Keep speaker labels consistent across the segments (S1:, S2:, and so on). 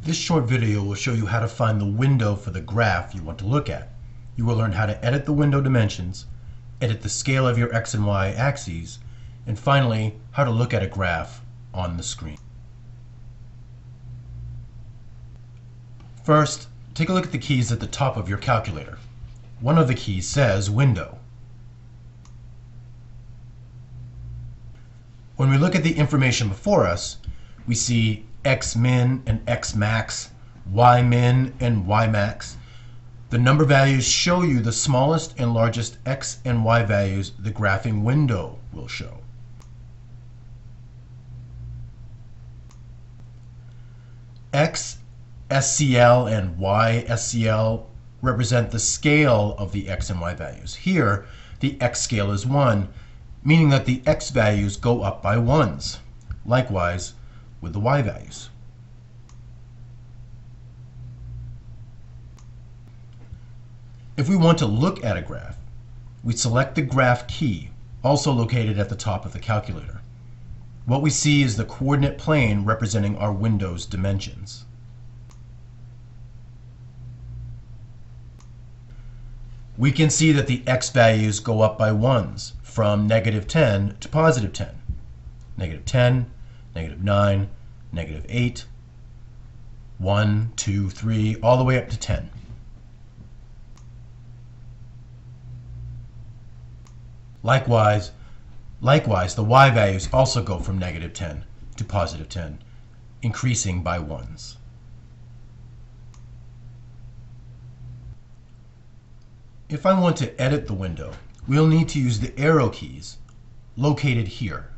S1: This short video will show you how to find the window for the graph you want to look at. You will learn how to edit the window dimensions, edit the scale of your X and Y axes, and finally, how to look at a graph on the screen. First, take a look at the keys at the top of your calculator. One of the keys says Window. When we look at the information before us, we see X min and X max, Y min and Y max. The number values show you the smallest and largest X and Y values the graphing window will show. X SCL and Y SCL represent the scale of the X and Y values. Here, the X scale is 1, meaning that the X values go up by 1s. Likewise with the Y values. If we want to look at a graph, we select the graph key, also located at the top of the calculator. What we see is the coordinate plane representing our window's dimensions. We can see that the X values go up by 1s from -10 to +10. -10, -9, -8, 1, 2, 3, all the way up to 10. Likewise, the Y values also go from -10 to +10, increasing by 1s. If I want to edit the window, we'll need to use the arrow keys located here.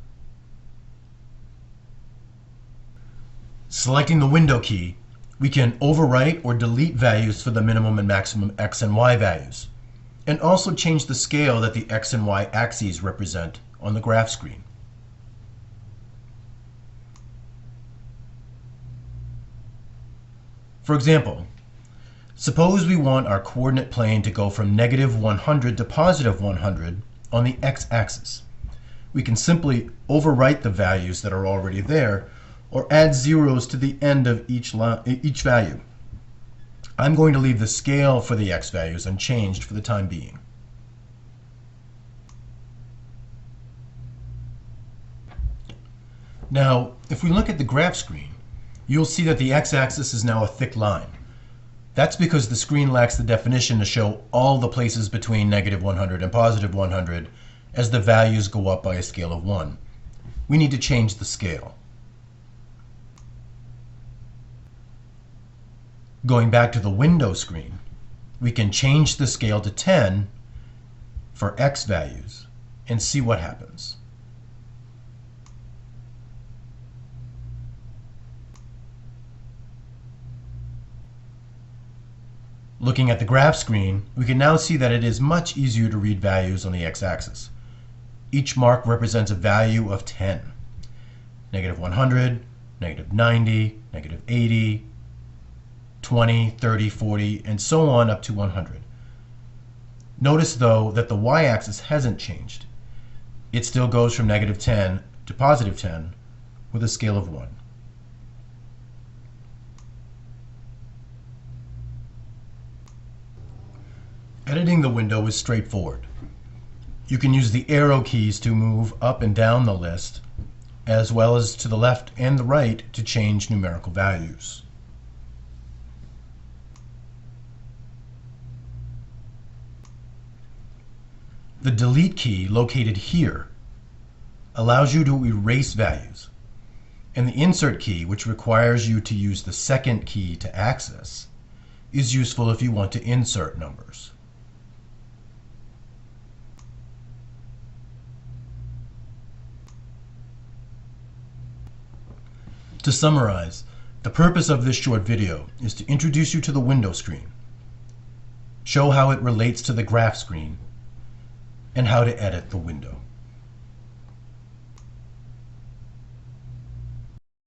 S1: Selecting the window key, we can overwrite or delete values for the minimum and maximum X and Y values, and also change the scale that the X and Y axes represent on the graph screen. For example, suppose we want our coordinate plane to go from -100 to +100 on the x-axis. We can simply overwrite the values that are already there or add zeros to the end of each value. I'm going to leave the scale for the x values unchanged for the time being. Now, if we look at the graph screen, you'll see that the x-axis is now a thick line. That's because the screen lacks the definition to show all the places between -100 and +100 as the values go up by a scale of 1. We need to change the scale. Going back to the window screen, we can change the scale to 10 for X values and see what happens. Looking at the graph screen, we can now see that it is much easier to read values on the x-axis. Each mark represents a value of 10. -100, -90, -80, 20, 30, 40, and so on up to 100. Notice though that the y-axis hasn't changed. It still goes from -10 to +10 with a scale of 1. Editing the window is straightforward. You can use the arrow keys to move up and down the list, as well as to the left and the right to change numerical values. The delete key located here allows you to erase values, and the insert key, which requires you to use the second key to access, is useful if you want to insert numbers. To summarize, the purpose of this short video is to introduce you to the window screen, show how it relates to the graph screen, and how to edit the window.